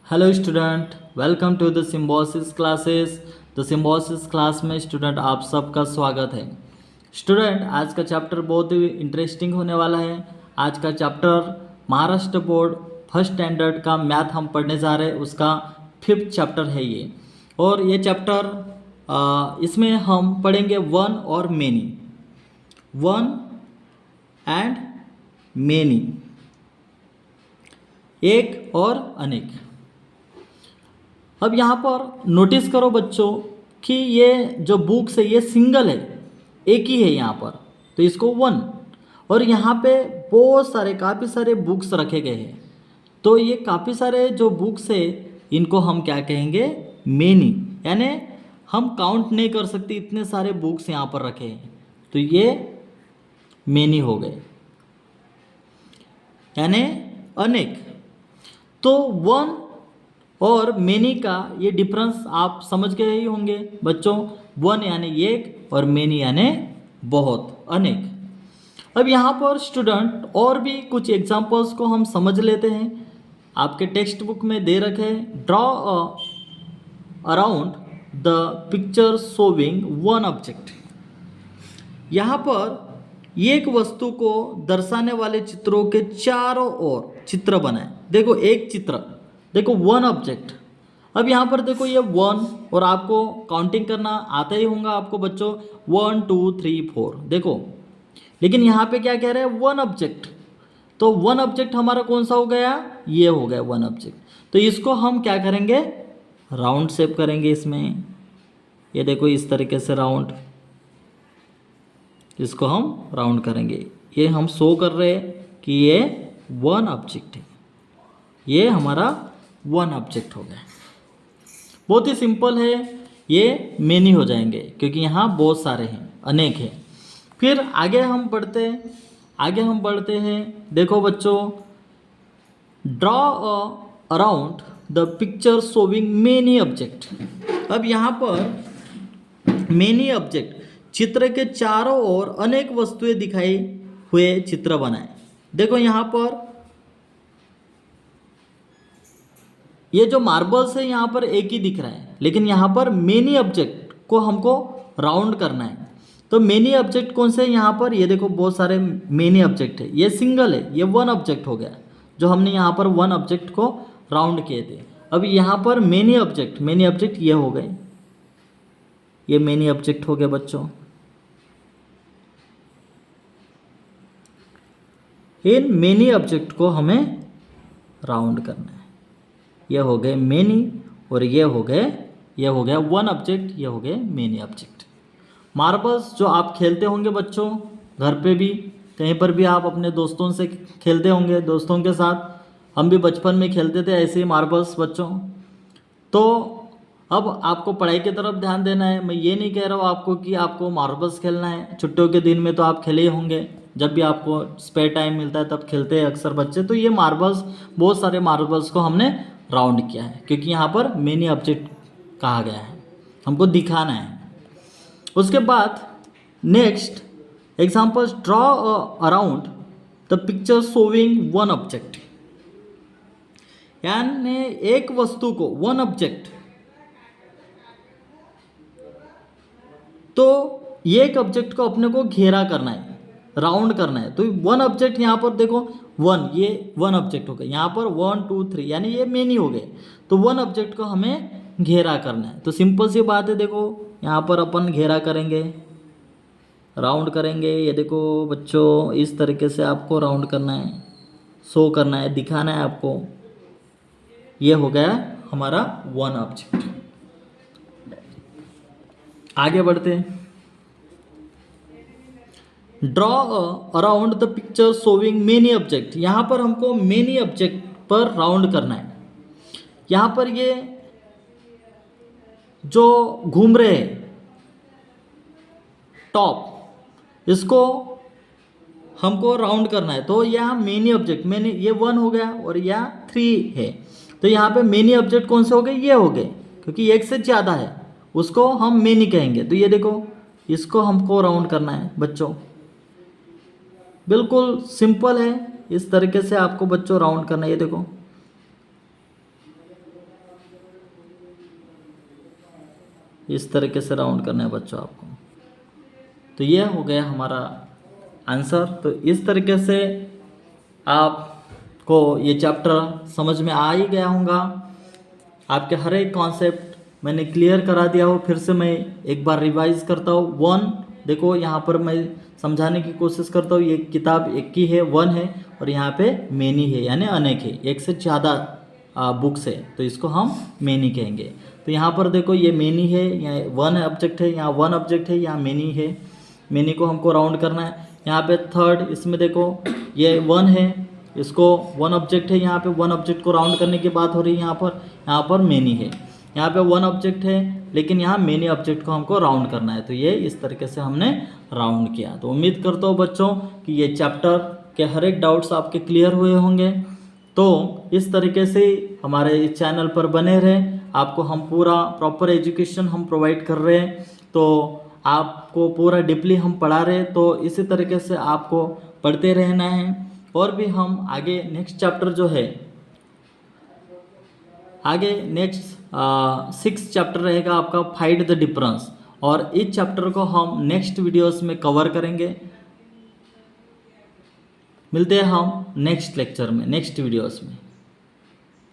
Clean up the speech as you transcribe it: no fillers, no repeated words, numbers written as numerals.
Hello student, welcome to the Symbiosis classes. The Symbiosis class में student आप सबका स्वागत है। स्टूडेंट, आज का चैप्टर बहुत ही इंटरेस्टिंग होने वाला है। आज का chapter Maharashtra board first standard का मैथ हम पढ़ने जा रहे हैं, उसका 5th चैप्टर है ये। और ये चैप्टर इसमें हम पढ़ेंगे वन और मेनी, वन एंड मेनी, एक और अनेक। अब यहाँ पर नोटिस करो बच्चों कि ये जो बुक्स है ये सिंगल है, एक ही है यहाँ पर, तो इसको वन। और यहाँ पे बहुत सारे काफ़ी सारे बुक्स रखे गए हैं, तो ये काफ़ी सारे जो बुक्स है इनको हम क्या कहेंगे, मेनी। यानी हम काउंट नहीं कर सकते, इतने सारे बुक्स यहाँ पर रखे हैं, तो ये मेनी हो गए, यानी अनेक। तो वन और मेनी का ये डिफरेंस आप समझ गए ही होंगे बच्चों। वन यानी एक और मेनी यानी बहुत, अनेक। अब यहाँ पर स्टूडेंट और भी कुछ एग्जांपल्स को हम समझ लेते हैं। आपके टेक्स्ट बुक में दे रखे हैं, draw around the picture showing one object. यहाँ पर एक वस्तु को दर्शाने वाले चित्रों के चारों ओर चित्र बनाए। देखो एक चित्र, देखो वन ऑब्जेक्ट। अब यहाँ पर देखो ये वन, और आपको काउंटिंग करना आता ही होगा आपको बच्चों, 1 2 3 4। देखो लेकिन यहाँ पे क्या कह रहे हैं, वन ऑब्जेक्ट। तो वन ऑब्जेक्ट हमारा कौन सा हो गया, ये हो गया वन ऑब्जेक्ट। तो इसको हम क्या करेंगे, राउंड शेप करेंगे इसमें। ये देखो इस तरीके से राउंड, इसको हम राउंड करेंगे। ये हम शो कर रहे हैं कि ये वन ऑब्जेक्ट है, ये हमारा वन ऑब्जेक्ट हो गया। बहुत ही सिंपल है, ये मेनी हो जाएंगे क्योंकि यहाँ बहुत सारे हैं, अनेक हैं। फिर आगे हम बढ़ते हैं। देखो बच्चों, draw around the picture showing many object. अब यहाँ पर मेनी ऑब्जेक्ट, चित्र के चारों ओर अनेक वस्तुएं दिखाई हुए चित्र बनाए। देखो यहाँ पर ये जो मार्बल्स है यहाँ पर एक ही दिख रहा है, लेकिन यहाँ पर मेनी ऑब्जेक्ट को हमको राउंड करना है। तो मेनी ऑब्जेक्ट कौन से है यहाँ पर, ये देखो बहुत सारे मेनी ऑब्जेक्ट है। ये सिंगल है, ये वन ऑब्जेक्ट हो गया, जो हमने यहाँ पर वन ऑब्जेक्ट को राउंड किए थे। अब यहाँ पर मेनी ऑब्जेक्ट ये हो गए, ये मेनी ऑब्जेक्ट हो गए बच्चों। इन मेनी ऑब्जेक्ट को हमें राउंड करना है। ये हो गए मेनी, और ये हो गया वन ऑब्जेक्ट, ये हो गए मेनी ऑब्जेक्ट। मार्बल्स जो आप खेलते होंगे बच्चों, घर पे भी कहीं पर भी आप अपने दोस्तों से खेलते होंगे, दोस्तों के साथ। हम भी बचपन में खेलते थे ऐसे ही मार्बल्स बच्चों। तो अब आपको पढ़ाई की तरफ ध्यान देना है। मैं ये नहीं कह रहा हूँ आपको कि आपको मार्बल्स खेलना है। छुट्टियों के दिन में तो आप खेले ही होंगे, जब भी आपको स्पेयर टाइम मिलता है तब खेलते हैं अक्सर बच्चे। तो ये मार्बल्स, बहुत सारे मार्बल्स को हमने राउंड किया है क्योंकि यहाँ पर मेनी ऑब्जेक्ट कहा गया है, हमको दिखाना है। उसके बाद next example, draw around the picture showing one object. यानी एक वस्तु को, वन ऑब्जेक्ट, तो एक ऑब्जेक्ट को अपने को घेरा करना है, राउंड करना है। तो वन ऑब्जेक्ट यहाँ पर देखो वन, ये वन ऑब्जेक्ट हो गए। यहाँ पर 1 2 3 यानी ये मेनी हो गए। तो वन ऑब्जेक्ट को हमें घेरा करना है। तो सिंपल सी बात है, देखो यहाँ पर अपन घेरा करेंगे, राउंड करेंगे। ये देखो बच्चों, इस तरीके से आपको राउंड करना है, शो करना है, दिखाना है आपको। ये हो गया हमारा वन ऑब्जेक्ट। आगे बढ़ते हैं। Draw around the picture showing many object. यहाँ पर हमको मेनी ऑब्जेक्ट पर राउंड करना है। यहाँ पर ये जो घूम रहे हैं टॉप, इसको हमको राउंड करना है। तो यहाँ मेनी ऑब्जेक्ट, मेनी, ये वन हो गया और यहाँ 3 है। तो यहाँ पे मेनी ऑब्जेक्ट कौन से हो गए, ये हो गए, क्योंकि एक से ज़्यादा है उसको हम मेनी कहेंगे। तो ये देखो, इसको हमको राउंड करना है बच्चों। बिल्कुल सिंपल है, इस तरीके से आपको बच्चों राउंड करना है। ये देखो इस तरीके से राउंड करना है बच्चों आपको। तो ये हो गया हमारा आंसर। तो इस तरीके से आपको ये चैप्टर समझ में आ ही गया होगा। आपके हर एक कॉन्सेप्ट मैंने क्लियर करा दिया हो। फिर से मैं एक बार रिवाइज करता हूँ। वन, देखो यहाँ पर मैं समझाने की कोशिश करता हूँ। ये किताब एक ही है, वन है, और यहाँ पे मेनी है यानी अनेक है, एक से ज़्यादा बुक्स है, तो इसको हम मेनी कहेंगे। तो यहाँ पर देखो ये मेनी है, यहाँ वन ऑब्जेक्ट है, यहाँ वन ऑब्जेक्ट है, यहाँ मेनी है। मेनी को हमको राउंड करना है। यहाँ पे थर्ड, इसमें देखो ये वन है, इसको वन ऑब्जेक्ट है, यहाँ पे वन ऑब्जेक्ट को राउंड करने की बात हो रही है। यहाँ पर मेनी है, यहाँ पे वन ऑब्जेक्ट है, लेकिन यहाँ मेनी ऑब्जेक्ट को हमको राउंड करना है। तो ये इस तरीके से हमने राउंड किया। तो उम्मीद करता हूँ बच्चों कि ये चैप्टर के हर एक डाउट्स आपके क्लियर हुए होंगे। तो इस तरीके से हमारे इस चैनल पर बने रहें। आपको हम पूरा प्रॉपर एजुकेशन हम प्रोवाइड कर रहे हैं, तो आपको पूरा डीपली हम पढ़ा रहे हैं। तो इसी तरीके से आपको पढ़ते रहना है। और भी हम आगे नेक्स्ट चैप्टर जो है, आगे नेक्स्ट 6 चैप्टर रहेगा आपका, फाइंड द डिफरेंस। और इस चैप्टर को हम नेक्स्ट वीडियोस में कवर करेंगे। मिलते हैं हम नेक्स्ट लेक्चर में, नेक्स्ट वीडियोस में।